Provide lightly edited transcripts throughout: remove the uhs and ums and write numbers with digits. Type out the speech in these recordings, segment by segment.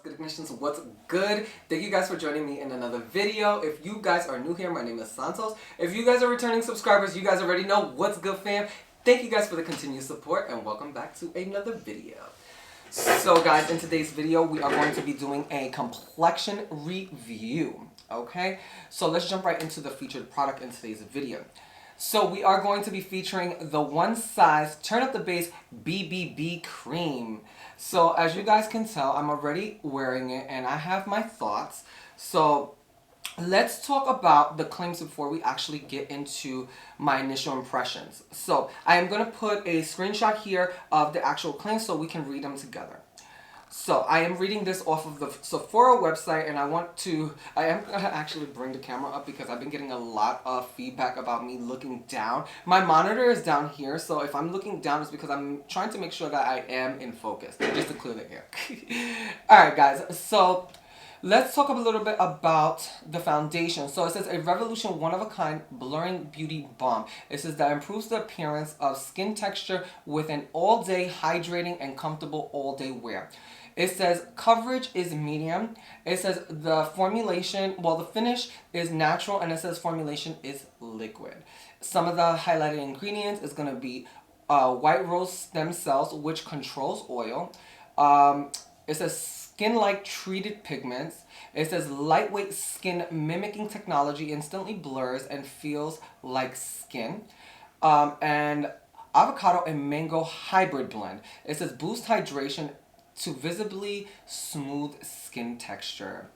good ignitions? What's good? Thank you guys for joining me in another video. If you guys are new here, my name is Santos. If you guys are returning subscribers, you guys already know what's good, fam. Thank you guys for the continued support and welcome back to another video. So guys, in today's video, we are going to be doing a complexion review, okay? So let's jump right into the featured product in today's video. So we are going to be featuring the One Size Turnupthebase BBB Cream. So as you guys can tell, I'm already wearing it and I have my thoughts. So let's talk about the claims before we actually get into my initial impressions. So I am going to put a screenshot here of the actual claims so we can read them together. So I am reading this off of the Sephora website, and I am going to actually bring the camera up because I've been getting a lot of feedback about me looking down. My monitor is down here, so if I'm looking down, it's because I'm trying to make sure that I am in focus, just to clear the air. Alright guys, so let's talk a little bit about the foundation. So it says a revolution one-of-a-kind blurring beauty balm. It says that improves the appearance of skin texture with an all-day hydrating and comfortable all-day wear. It says coverage is medium. It says the formulation, well, the finish is natural, and it says formulation is liquid. Some of the highlighted ingredients is going to be white rose stem cells, which controls oil. It says skin-like treated pigments. It says lightweight skin mimicking technology instantly blurs and feels like skin. And avocado and mango hybrid blend. It says boost hydration to visibly smooth skin texture.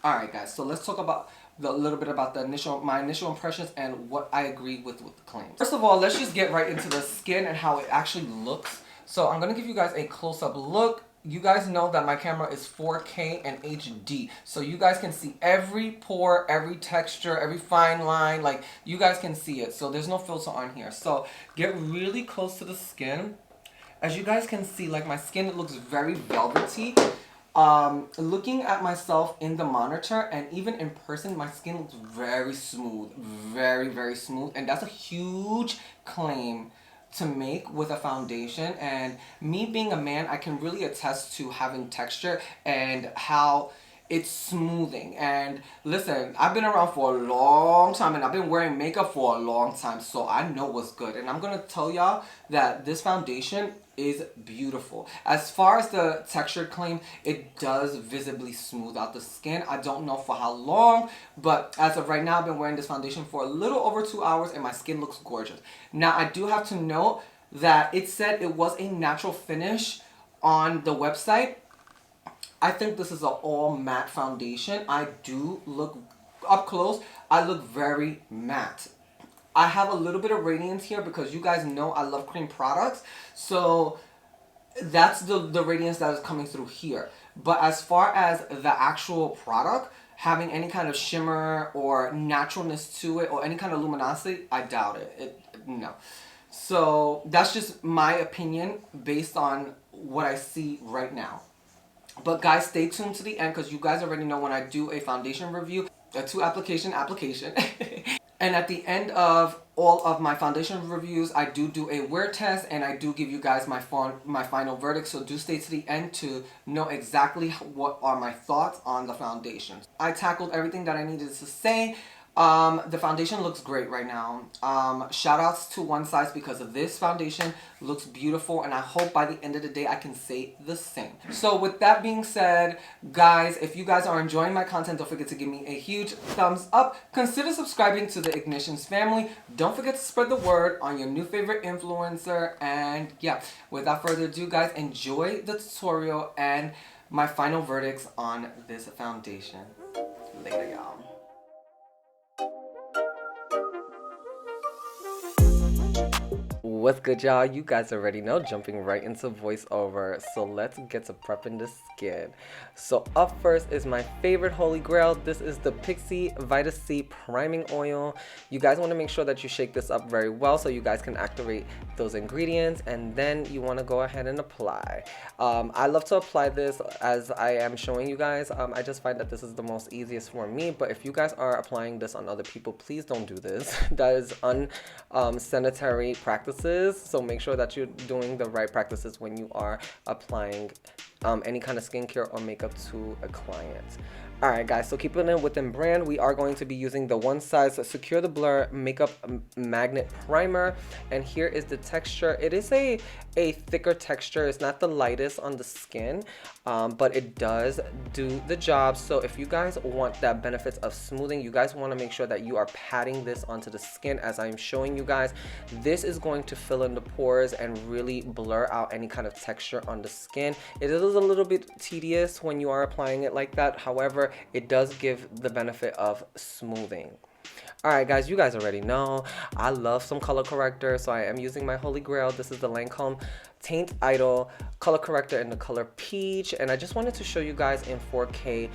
Alright guys, so let's talk about a little bit about my initial impressions and what I agree with the claims. First of all, let's just get right into the skin and how it actually looks. So I'm going to give you guys a close-up look. You guys know that my camera is 4K and HD, so you guys can see every pore, every texture, every fine line, like you guys can see it, so there's no filter on here. So get really close to the skin. As you guys can see, like my skin looks very velvety. Looking at myself in the monitor and even in person, my skin looks very smooth, very smooth, and that's a huge claim to make with a foundation. And me being a man, I can really attest to having texture and how it's smoothing. And listen, I've been around for a long time and I've been wearing makeup for a long time, so I know what's good. And I'm gonna tell y'all that this foundation is beautiful. As far as the texture claim, it does visibly smooth out the skin. I don't know for how long, but as of right now, I've been wearing this foundation for a little over 2 hours and my skin looks gorgeous. Now, I do have to note that it said it was a natural finish on the website. I think this is an all matte foundation. I do look up close. I look very matte. I have a little bit of radiance here because you guys know I love cream products. So that's the radiance that is coming through here. But as far as the actual product, having any kind of shimmer or naturalness to it or any kind of luminosity, I doubt it. No. So that's just my opinion based on what I see right now. But guys, stay tuned to the end because you guys already know when I do a foundation review, a 2-application application. And at the end of all of my foundation reviews, I do a wear test and I do give you guys my final verdict. So do stay to the end to know exactly what are my thoughts on the foundation. I tackled everything that I needed to say. The foundation looks great right now. Shout outs to One Size because of this foundation looks beautiful, and I hope by the end of the day I can say the same. So with that being said, guys, if you guys are enjoying my content, don't forget to give me a huge thumbs up. Consider subscribing to the Ignitions family. Don't forget to spread the word on your new favorite influencer. And yeah, without further ado, guys, enjoy the tutorial and my final verdicts on this foundation. Later, y'all. What's good, y'all? You guys already know, jumping right into voiceover. So let's get to prepping the skin. So up first is my favorite holy grail. This is the Pixi Vitacy priming oil. You guys want to make sure that you shake this up very well so you guys can activate those ingredients, and then you want to go ahead and apply. I love to apply this as I am showing you guys. I just find that this is the most easiest for me, but if you guys are applying this on other people, please don't do this. That is unsanitary practices, so make sure that you're doing the right practices when you are applying any kind of skincare or makeup to a client. Alright guys, so keeping it within brand, we are going to be using the One Size Secure the Blur Makeup Magnet Primer. And here is the texture. It is a thicker texture. It's not the lightest on the skin, but it does do the job. So if you guys want that benefits of smoothing, you guys want to make sure that you are patting this onto the skin as I'm showing you guys. This is going to fill in the pores and really blur out any kind of texture on the skin. It is a little bit tedious when you are applying it like that. However, it does give the benefit of smoothing. Alright guys, you guys already know I love some color corrector, so I am using my holy grail. This is the Lancome Taint Idol color corrector in the color peach, and I just wanted to show you guys in 4K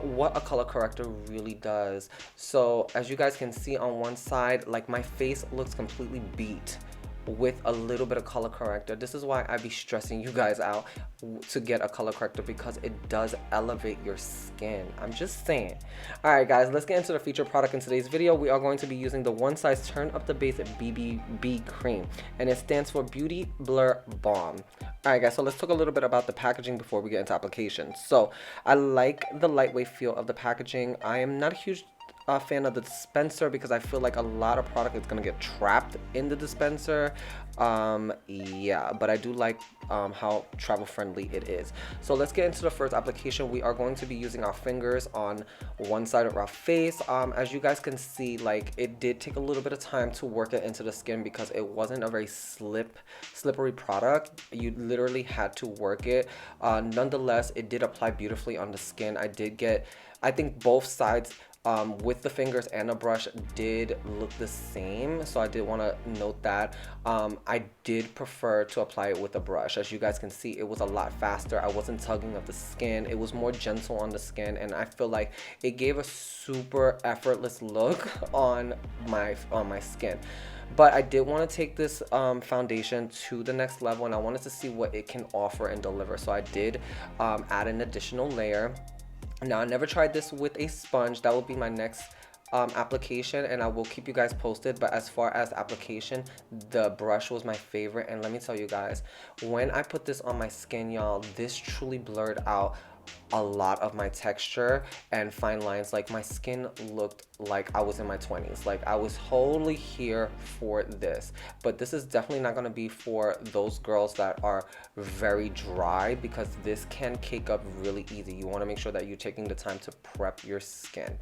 what a color corrector really does. So as you guys can see on one side, like my face looks completely beat with a little bit of color corrector. This is why I be stressing you guys out to get a color corrector, because it does elevate your skin. I'm just saying. Alright guys, let's get into the featured product in today's video. We are going to be using the One Size Turnupthebase BBB Cream, and it stands for Beauty Blur Balm. Alright guys, so let's talk a little bit about the packaging before we get into application. So I like the lightweight feel of the packaging. I am not a huge fan of the dispenser because I feel like a lot of product is gonna get trapped in the dispenser. Yeah, but I do like how travel friendly it is. So let's get into the first application. We are going to be using our fingers on one side of our face. As you guys can see, like it did take a little bit of time to work it into the skin because it wasn't a very slippery product. You literally had to work it. Nonetheless, it did apply beautifully on the skin. I think both sides with the fingers and a brush did look the same, so I did want to note that. I did prefer to apply it with a brush. As you guys can see, it was a lot faster. I wasn't tugging of the skin. It was more gentle on the skin, and I feel like it gave a super effortless look on my skin. But I did want to take this foundation to the next level, and I wanted to see what it can offer and deliver. So I did add an additional layer. Now, I never tried this with a sponge. That will be my next application, and I will keep you guys posted. But as far as application, the brush was my favorite. And let me tell you guys, when I put this on my skin, y'all, this truly blurred out a lot of my texture and fine lines. Like my skin looked like I was in my 20s. Like I was totally here for this. But this is definitely not going to be for those girls that are very dry, because this can cake up really easy. You want to make sure that you're taking the time to prep your skin.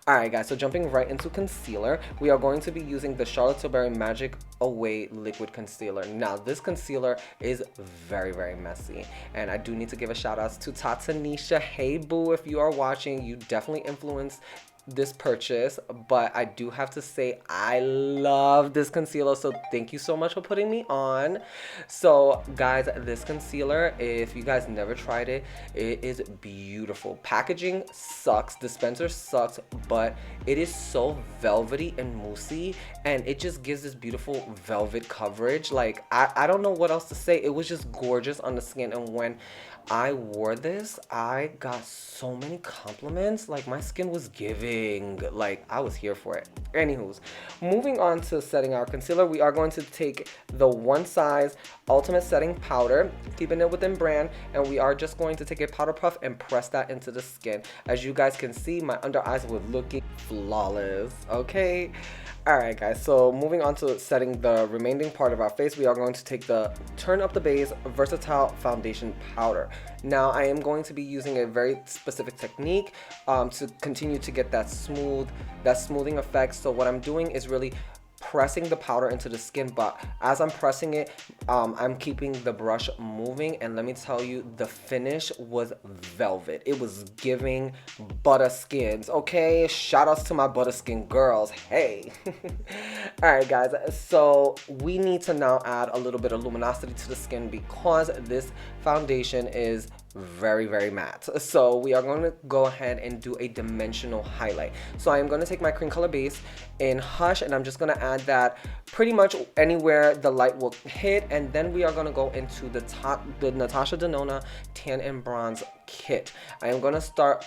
Alright guys, so jumping right into concealer, we are going to be using the Charlotte Tilbury Magic Away Liquid Concealer. Now this concealer is very, very messy, and I do need to give a shout out to Tatanisha. Hey boo, if you are watching, you definitely influenced this purchase, but I do have to say I love this concealer, so thank you so much for putting me on. So guys, this concealer, if you guys never tried it, it is beautiful. Packaging sucks, dispenser sucks, but it is so velvety and moussey, and it just gives this beautiful velvet coverage. Like I don't know what else to say. It was just gorgeous on the skin, and when I wore this, I got so many compliments. Like my skin was giving, like I was here for it. Anywho's, moving on to setting our concealer, we are going to take the One Size Ultimate Setting Powder, keeping it within brand, and we are just going to take a powder puff and press that into the skin. As you guys can see, my under eyes were looking flawless, okay? Alright guys, so moving on to setting the remaining part of our face, we are going to take the Turnupthebase Versatile Foundation Powder. Now I am going to be using a very specific technique to continue to get that smoothing effect. So what I'm doing is really pressing the powder into the skin, but as I'm pressing it, I'm keeping the brush moving, and let me tell you, the finish was velvet. It was giving butter skins, okay? Shout outs to my butter skin girls, hey. Alright guys, so we need to now add a little bit of luminosity to the skin because this foundation is very, very matte. So we are going to go ahead and do a dimensional highlight. So I am going to take my cream color base in Hush, and I'm just going to add that pretty much anywhere the light will hit, and then we are going to go into the Natasha Denona Tan and Bronze kit. I am going to start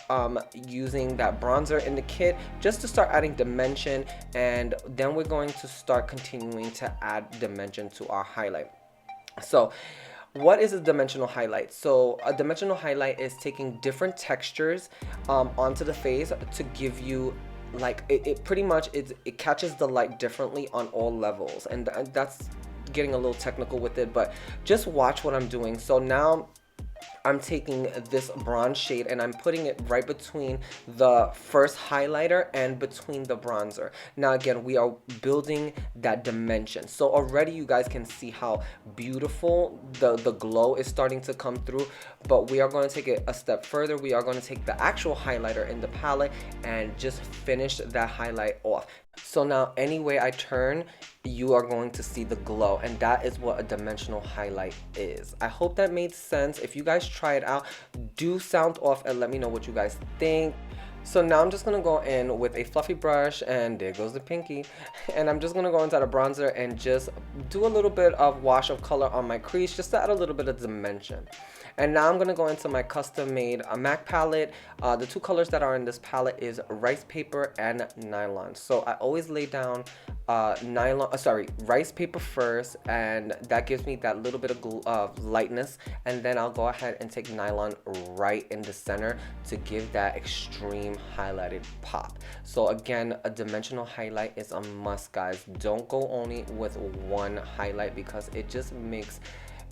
using that bronzer in the kit just to start adding dimension, and then we're going to start continuing to add dimension to our highlight. So what is a dimensional highlight? So a dimensional highlight is taking different textures onto the face to give you like it pretty much it catches the light differently on all levels, and that's getting a little technical with it, but just watch what I'm doing. So now I'm taking this bronze shade and I'm putting it right between the first highlighter and between the bronzer. Now again, we are building that dimension. So already you guys can see how beautiful the glow is starting to come through, but we are going to take it a step further. We are going to take the actual highlighter in the palette and just finish that highlight off. So now any way I turn, you are going to see the glow, and that is what a dimensional highlight is. I hope that made sense. If you guys try it out, do sound off and let me know what you guys think. So now I'm just gonna go in with a fluffy brush, and there goes the pinky, and I'm just gonna go inside a bronzer and just do a little bit of wash of color on my crease just to add a little bit of dimension. And now I'm gonna go into my custom made MAC palette. The two colors that are in this palette is rice paper and nylon. So I always lay down rice paper first, and that gives me that little bit of lightness, and then I'll go ahead and take nylon right in the center to give that extreme highlighted pop. So again, a dimensional highlight is a must, guys. Don't go only with one highlight because it just makes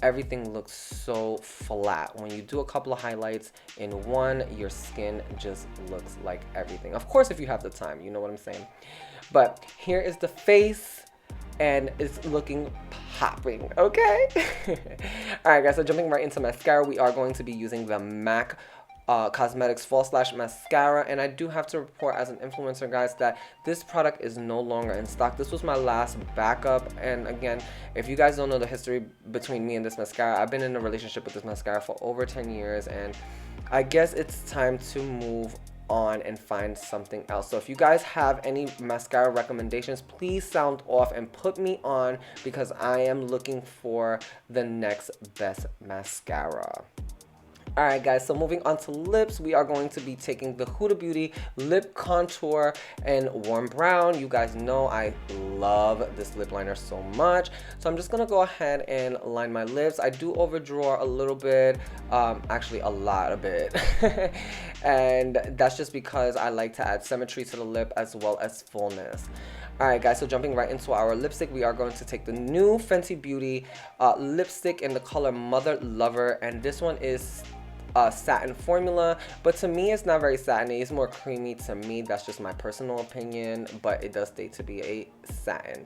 everything looks so flat. When you do a couple of highlights in one, your skin just looks like everything. Of course, if you have the time, you know what I'm saying. But here is the face, and it's looking popping, okay? All right, guys, so jumping right into mascara, we are going to be using the MAC Cosmetics False Lash Mascara, and I do have to report as an influencer, guys, that this product is no longer in stock. This was my last backup, and again, if you guys don't know the history between me and this mascara, I've been in a relationship with this mascara for over 10 years, and I guess it's time to move on and find something else. So if you guys have any mascara recommendations, please sound off and put me on, because I am looking for the next best mascara. Alright guys, so moving on to lips, we are going to be taking the Huda Beauty Lip Contour in Warm Brown. You guys know I love this lip liner so much. So I'm just going to go ahead and line my lips. I do overdraw a little bit, actually a lot of it. And that's just because I like to add symmetry to the lip as well as fullness. Alright guys, so jumping right into our lipstick, we are going to take the new Fenty Beauty lipstick in the color Mother Lover, and this one is satin formula, but to me it's not very satiny. It's more creamy to me. That's just my personal opinion, but it does state to be a satin.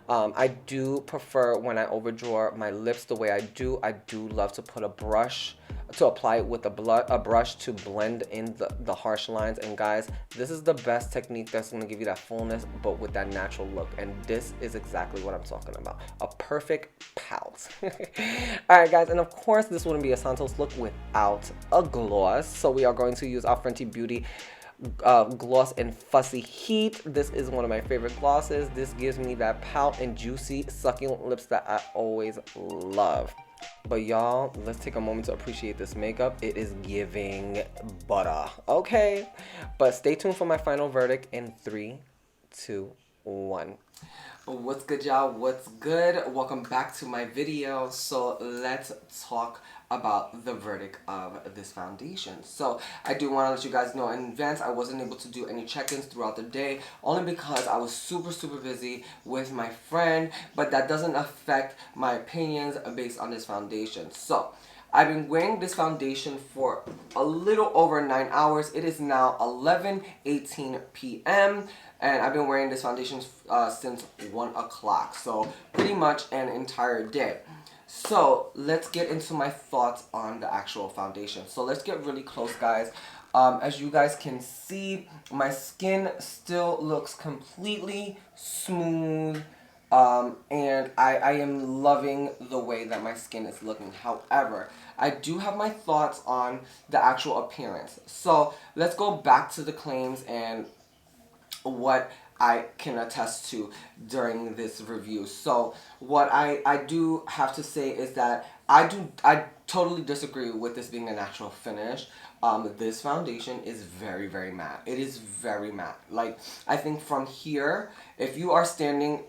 I do prefer when I overdraw my lips the way I do love to put a brush to apply it with a brush to blend in the harsh lines. And guys, this is the best technique that's going to give you that fullness but with that natural look, and this is exactly what I'm talking about. A perfect pout. Alright guys, and of course this wouldn't be a Santos look without a gloss, so we are going to use our Fenty Beauty gloss in Fussy Heat. This is one of my favorite glosses. This gives me that pout and juicy succulent lips that I always love. But y'all, let's take a moment to appreciate this makeup. It is giving butter, okay? But stay tuned for my final verdict in 3, 2, 1. What's good, y'all? What's good? Welcome back to my video. So let's talk about the verdict of this foundation. So I do want to let you guys know in advance I wasn't able to do any check-ins throughout the day, only because I was super busy with my friend, but that doesn't affect my opinions based on this foundation. So I've been wearing this foundation for a little over 9 hours. It is now 11:18 p.m. and I've been wearing this foundation since 1 o'clock. So pretty much an entire day. So let's get into my thoughts on the actual foundation. So let's get really close, guys. As you guys can see, my skin still looks completely smooth. And I am loving the way that my skin is looking. However, I do have my thoughts on the actual appearance. So let's go back to the claims and what I can attest to during this review. So what I do have to say is that I totally disagree with this being a natural finish. This foundation is very matte. It is very matte. Like, I think from here, if you are standing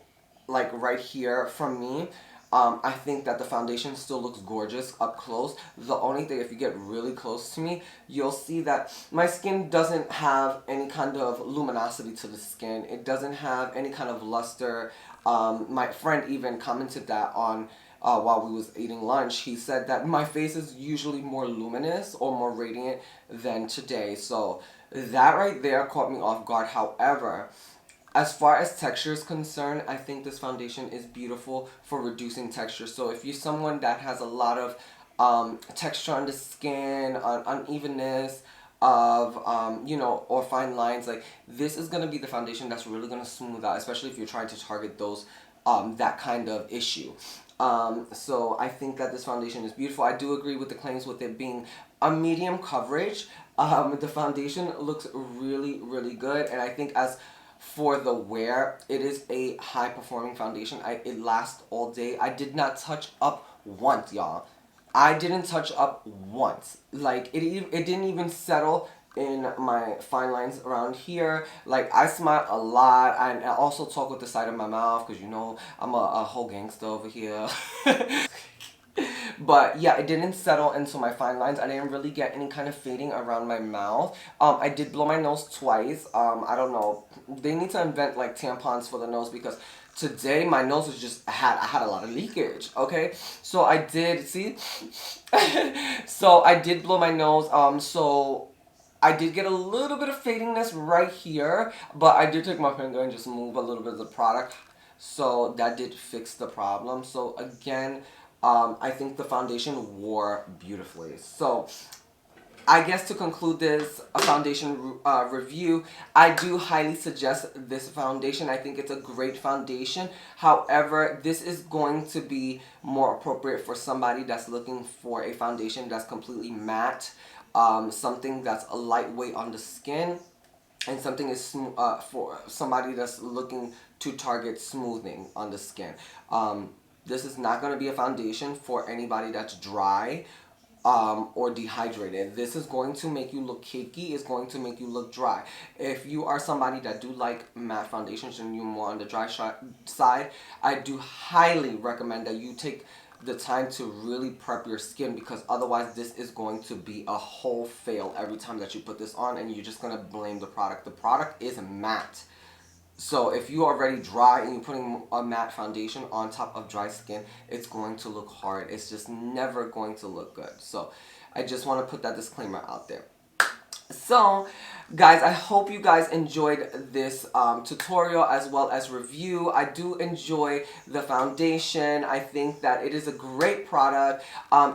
like right here from me, I think that the foundation still looks gorgeous up close. The only thing, if you get really close to me, you'll see that my skin doesn't have any kind of luminosity to the skin. It doesn't have any kind of luster. My friend even commented that on while we was eating lunch. He said that my face is usually more luminous or more radiant than today. So that right there caught me off guard. However, as far as texture is concerned, I think this foundation is beautiful for reducing texture. So if you're someone that has a lot of texture on the skin, unevenness of, you know, or fine lines, like this is going to be the foundation that's really going to smooth out, especially if you're trying to target those, that kind of issue. So I think that this foundation is beautiful. I do agree with the claims with it being a medium coverage. The foundation looks really, really good. And I think as for the wear, it is a high performing foundation. It lasts all day. I did not touch up once, y'all. I didn't touch up once. Like it didn't even settle in my fine lines around here. Like I smile a lot, and I also talk with the side of my mouth because you know I'm a whole gangster over here. But yeah, it didn't settle into my fine lines. I didn't really get any kind of fading around my mouth. I did blow my nose twice. I don't know. They need to invent like tampons for the nose because today my nose was just, I had a lot of leakage, okay? So I did, see? So I did blow my nose. So I did get a little bit of fadingness right here, but I did take my finger and just move a little bit of the product. So that did fix the problem. So again, I think the foundation wore beautifully. So I guess to conclude this foundation review, I do highly suggest this foundation. I think it's a great foundation. However, this is going to be more appropriate for somebody that's looking for a foundation that's completely matte, something that's a lightweight on the skin, and something is for somebody that's looking to target smoothing on the skin. This is not going to be a foundation for anybody that's dry or dehydrated. This is going to make you look cakey. It's going to make you look dry. If you are somebody that do like matte foundations and you're more on the dry side, I do highly recommend that you take the time to really prep your skin, because otherwise this is going to be a whole fail every time that you put this on, and you're just going to blame the product. The product is matte. So if you are already dry and you're putting a matte foundation on top of dry skin, it's going to look hard. It's just never going to look good. So I just want to put that disclaimer out there. So guys, I hope you guys enjoyed this tutorial as well as review. I do enjoy the foundation. I think that it is a great product.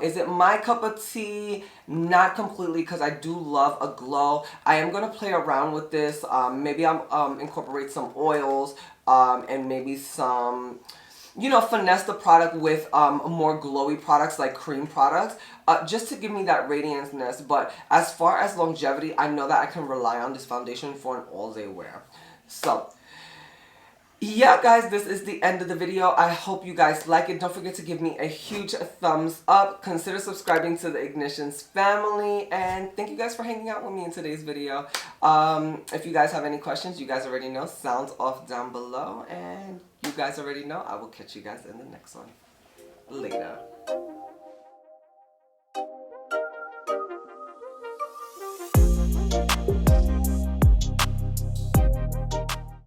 Is it my cup of tea? Not completely, because I do love a glow. I am going to play around with this. Maybe I'll incorporate some oils and maybe some, you know, finesse the product with more glowy products like cream products, just to give me that radiantness. But as far as longevity, I know that I can rely on this foundation for an all-day wear. So yeah, guys, this is the end of the video. I hope you guys like it. Don't forget to give me a huge thumbs up. Consider subscribing to the Ignitions family. And thank you guys for hanging out with me in today's video. If you guys have any questions, you guys already know. Sounds off down below. And you guys already know. I will catch you guys in the next one. Later.